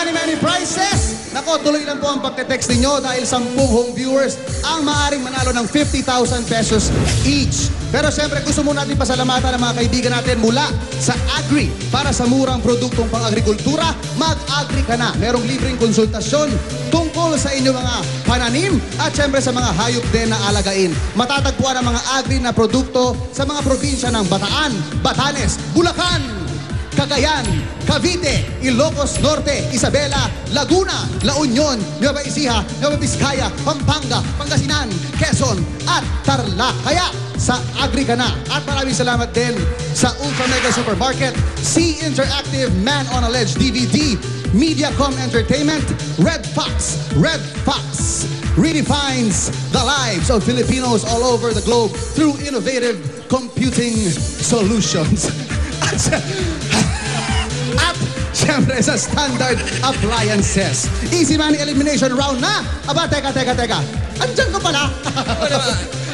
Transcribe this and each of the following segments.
many prizes. Nako, tuloy lang po ang pagte-text ninyo dahil 10 home viewers ang maaaring manalo ng 50,000 pesos each. Pero siyempre, gusto mo natin pasalamatan ang mga kaibigan natin mula sa Agri. Para sa murang produktong pang-agrikultura, mag-Agri ka na. Merong libreng konsultasyon tungkol sa inyong mga pananim at siyempre sa mga hayop din na alagain. Matatagpuan ang mga Agri na produkto sa mga probinsya ng Bataan, Batanes, Bulacan, Cagayan, Cavite, Ilocos Norte, Isabela, Laguna, La Union, Nueva Ecija, Nueva Vizcaya, Pampanga, Pangasinan, Quezon, at Tarlac. Kaya sa Agri ka na. At maraming salamat din sa Ultra Mega Supermarket, C Interactive Man on a Ledge DVD, Mediacom Entertainment, Red Fox redefines the lives of Filipinos all over the globe through innovative computing solutions. At siyempre sa Standard Appliances. Easy money elimination round na. Aba, teka. Andyan ka pala.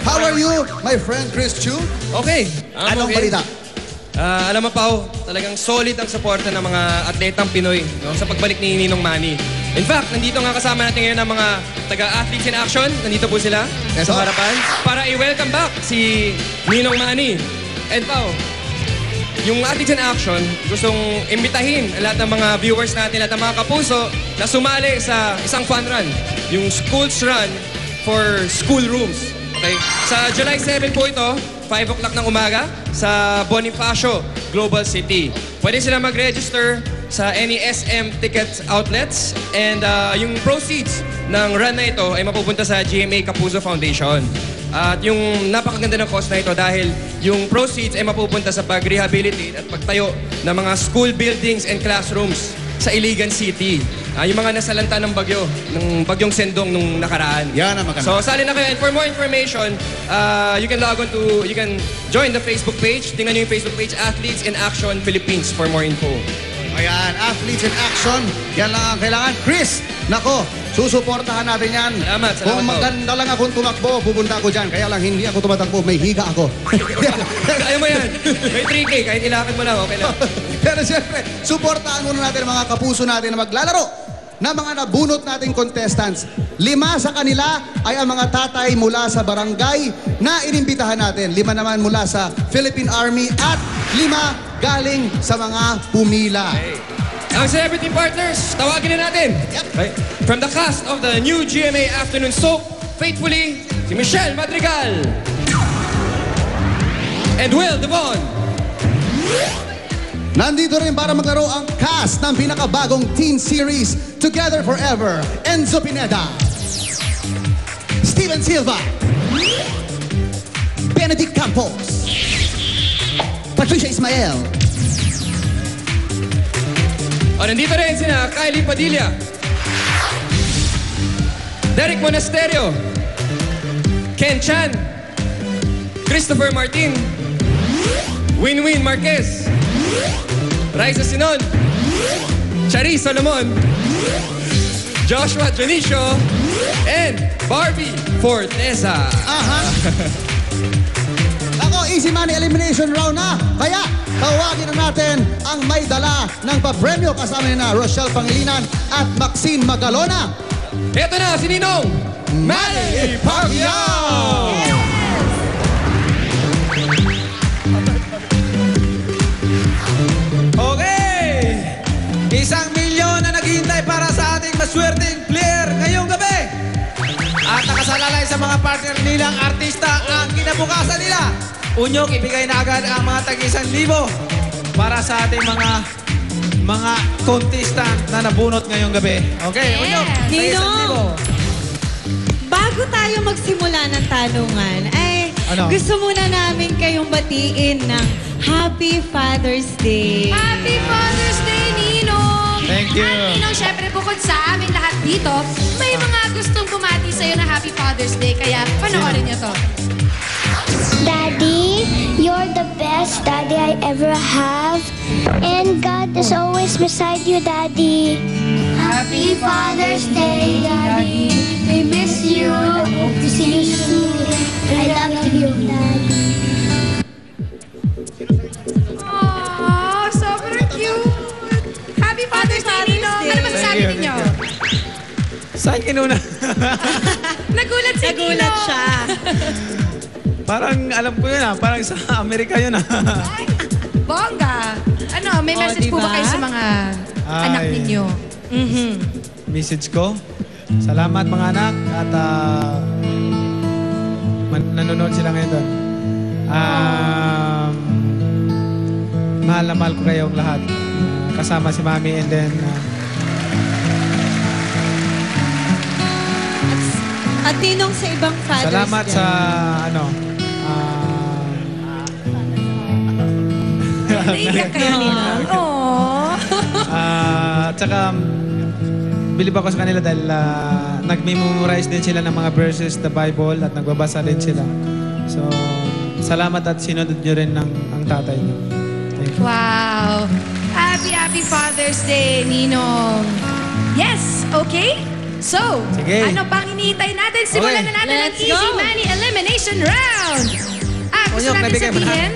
How are you, my friend Chris Chu? Okay. Anong balita? Alam mo, Pao, talagang solid ang suporta ng mga atletang Pinoy, no, sa pagbalik ni Ninong Manny. In fact, nandito nga kasama natin ngayon ang mga taga-athletes in action. Nandito po sila sa harapan para i-welcome back si Ninong Manny. And Pao, yung Athletes in Action, gustong imbitahin ang lahat ng mga viewers natin, lahat ng mga kapuso na sumali sa isang fun run. Yung Schools Run for Schoolrooms. Okay? Sa July 7 po ito, 5 o'clock ng umaga, sa Bonifacio, Global City. Pwede sila mag-register sa any SM ticket outlets and yung proceeds ng run na ito ay mapupunta sa GMA Kapuso Foundation. At yung napakaganda ng cause na ito dahil yung proceeds ay mapupunta sa pag-rehabilitate at pagtayo ng mga school buildings and classrooms sa Iligan City. Yung mga nasalanta ng bagyo, ng bagyong Sendong nung nakaraan. Yan ang maganda. So, sali na kayo. And for more information, you can log on to, you can join the Facebook page. Tingnan nyo yung Facebook page, Athletes in Action Philippines for more info. Ayan, Athletes in Action. Yan lang ang kailangan. Chris, nako, susuportahan natin yan. Salamat Kung po. maganda lang akong tumakbo, pupunta ako dyan. Kaya lang hindi ako tumatakbo, may higa ako. Kaya mo yan. May 3K, kahit ilakad mo lang, okay lang. Pero siyempre, suportahan muna natin ang mga kapuso natin na maglalaro na mga nabunot nating contestants. 5 sa kanila ay ang mga tatay mula sa barangay na inimbitahan natin. 5 naman mula sa Philippine Army at 5 galing sa mga pumila. Okay. Ang celebrity partners, tawagin na natin. Yep. Okay. From the cast of the new GMA Afternoon Soap, faithfully, si Michelle Madrigal and Will Devon. Nandito rin para maglaro ang cast ng pinakabagong teen series, Together Forever, Enzo Pineda, Steven Silva, Benedict Campos, Patricia Ismael. O, nandito rin sina Kylie Padilla, Derek Monasterio, Ken Chan, Christopher Martin, Winwin Marquez, Raisa Sinon, Charis Solomon, Joshua Jonicio, and Barbie Forteza. Aha. Ako, easy money elimination round na. Kaya, tawagin na natin ang may dala ng papremyo kasama ni na Rochelle Pangilinan at Maxine Magalona. Ito na si Ninong Manny Pacquiao! Okay! 1 milyon na naghihintay para sa ating maswerteng player ngayong gabi. At nakasalalay sa mga partner nilang artista ang kinabukasan nila. Unyok, ibigay na agad ang mga tag-1,000 para sa ating mga contestant na nabunot ngayong gabi. Okay, Unyok, Ninong, bago tayo magsimula ng tanungan, ay gusto muna namin kayong batiin ng Happy Father's Day. Happy Father's Day, Ninong! Thank you. At Ninong, syempre bukod sa amin lahat dito, may mga gustong bumati sa'yo na Happy Father's Day, kaya panoorin niyo to. Daddy, you're the best daddy I ever have. And God is always beside you, Daddy. Happy Father's Day, Daddy. We miss you. Hope to see you soon. I love you, Daddy. Aww, sobrang cute! Happy Father's Day, Ninong! Ano masasabi Saan kinuna? Nagulat si Nino. Nagulat siya. Parang alam ko yun parang sa Amerika yun Ay, bongga. Ano, may Oh, message po ba diba? kayo sa mga anak Ay. ninyo? Message ko. Salamat mga anak at nanonood sila ngayon doon. Mahal na mahal ko kayong lahat. Kasama si Mami and then At Ninong sa ibang fathers salamat dyan. sa Naiiyak kayo nila. Aww. at saka bilib ako sa kanila dahil nag-memorize din sila ng mga verses the Bible at nagbabasa din sila. So, salamat at sinunod nyo rin ang tatay niyo. Thank you. Wow. Happy Father's Day, Ninong. Yes, okay? So, Sige. ano pang hinihintay natin? Simulan Okay. na natin ang Let's Easy go. Money Elimination Round. Gusto Onyok, natin nabigay mo na. sabihin,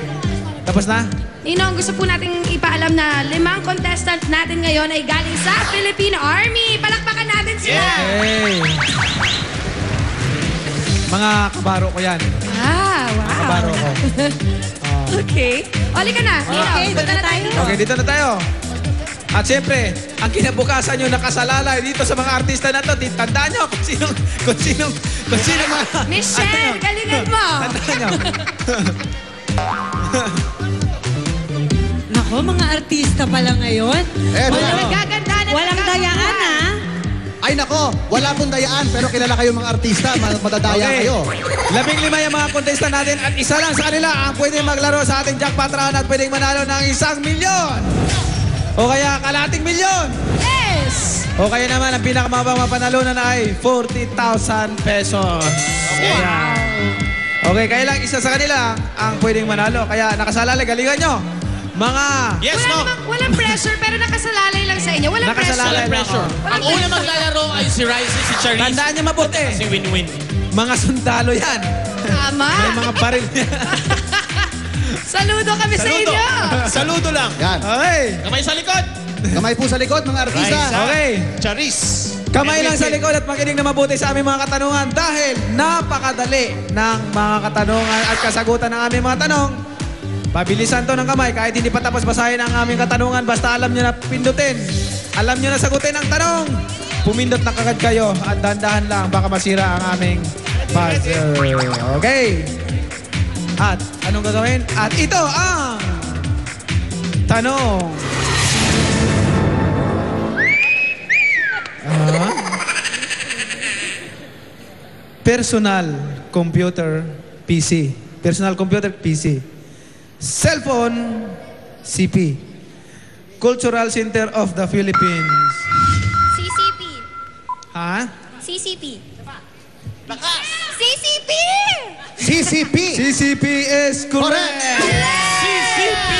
Tapos na? Ninong, gusto po natin ipaalam na 5 contestant natin ngayon ay galing sa Filipino Army. Palakpakan natin sila. Hey! Mga kabaro ko yan. Ah, wow. Kabaro ko. Okay. Oli ka na. Ninong, Okay, punta na tayo. Okay, dito na tayo. At siyempre, ang kinabukasan nyo nakasalalay dito sa mga artista na to, tandaan nyo kung sino mga... Michelle, galingan mo. Tandaan nyo. Nako, mga artista pala ngayon. Eh, Walang ano? nagaganda na Walang dayaan, ha? Ay nako, wala pong dayaan pero kilala kayo mga artista, madadaya Okay. kayo. 15 yung mga contestant natin at isa lang sa kanila ang pwedeng maglaro sa ating jackpot round at pwedeng manalo ng 1 milyon. O kaya kalating milyon. Yes! O kaya naman ang pinakamabang mapanalunan ay 40,000 pesos. Okay, kaya lang isa sa kanila ang pwedeng manalo. Kaya nakasalalay, galingan nyo. Mga... Yes, no? Walang pressure, pero nakasalalay lang sa inyo. Walang Nakasalalay pressure. lang. Pressure. Ang una maglalaro ay si Rice, si Charisse. Tandaan nyo mabuti. Si Win-Win. Mga sundalo yan. Tama. May mga baril yan. Saludo kami sa Saludo. inyo. Saludo lang. Yan. Okay. Kamay sa likod. Kamay po sa likod mga artista. Rice, Okay. Charisse. Kamay And lang sa Win-Win. likod at makinig na mabuti sa aming mga katanungan dahil napakadali ng mga katanungan at kasagutan ng aming mga tanong. Pabilisan to ng kamay kahit hindi pa tapos basahin ang aming katanungan basta alam nyo na pindutin. Alam nyo na sagutin ang tanong. Pumindot na kagad kayo at dandahan lang baka masira ang aming buzzer. Okay. At anong gagawin? At ito ang tanong. Personal computer PC. Personal computer PC. Cellphone CP. Cultural Center of the Philippines. CCP. Ha? CCP. Lakas. CCP! CCP. CCP is correct. CCP.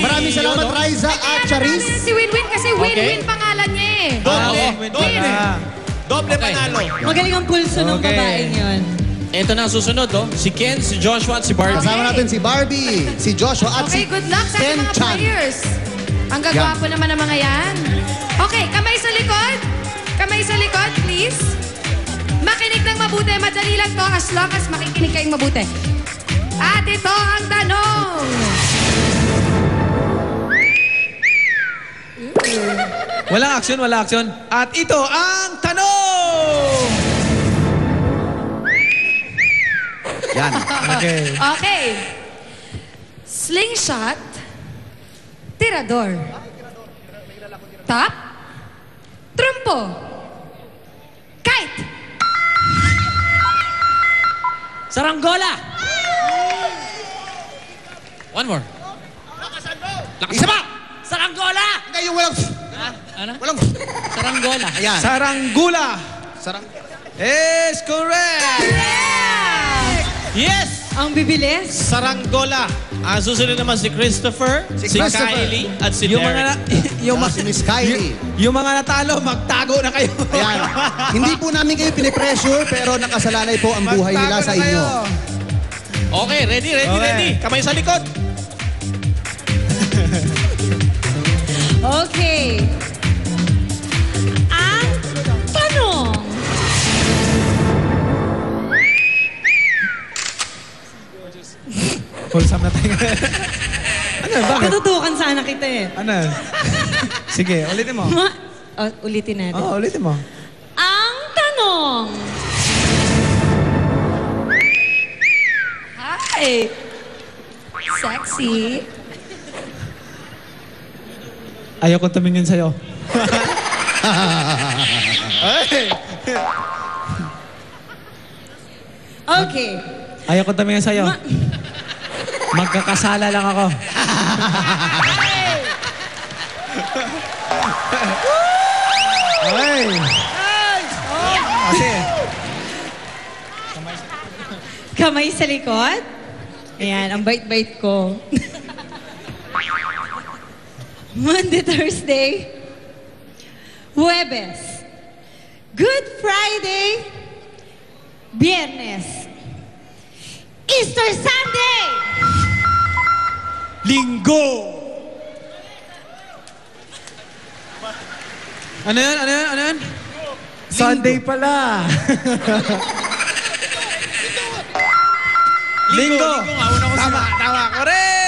Maraming salamat Riza at Charisse. Si Win-Win kasi Win-Win pangalan niya eh. Doble. Win Doble. pala. Doble Okay. panalo. Magaling ang pulso ng Okay. babaeng yun. Ito na ang susunod, oh. Si Ken, si Joshua, at si Barbie. Kasama natin si Barbie, si Joshua at Okay, si good luck sa ating Ken mga Chan. players. Ang gagwapo naman ng mga yan. Okay, kamay sa likod. Kamay sa likod, please. Makinig ng mabuti. Madali lang to as long as makikinig kayong mabuti. At ito ang tanong. Walang action, wala action. At ito ang tanong! Yan. Okay. Okay. Slingshot. Tirador. Top. Trumpo. Kite. Saranggola. One more. Isa pa! Saranggola. Hindi, yung walang... Ano? Walang... Saranggola. Ayan. Saranggula Sarang... is correct! Yes! Ang bibilis. Saranggola. Ang susunod naman si Christopher, si Christopher. Kylie, at si Yung Derek. mga, yung, Si Miss Kylie. yung mga natalo, magtago na kayo. Ayan. Hindi po namin kayo pinipressure pero nakasalalay po ang buhay nila Magtago sa na kayo. inyo. Okay, ready, Okay. ready. Kamay sa likod. Okay. Ang tanong. Wholesome na tayo. Ano, bakit? Katutukan sana kita eh. Ano? Sige, ulitin mo. Ulitin natin. Oo, ulitin mo. Ang tanong. Hi! Sexy. Ayaw kong tumingin sa'yo. Okay. Ayaw kong tumingin sa'yo. Magkakasala lang ako. Ay! Kasi, Kamay sa likod. Ayan, ang bait-bait ko. Monday, Thursday. Huwebes. Good Friday. Viernes. Easter Sunday. Linggo! Ano yan? Ano yan? Ano yan? Sunday pala. Linggo. Tama, tama. Correct!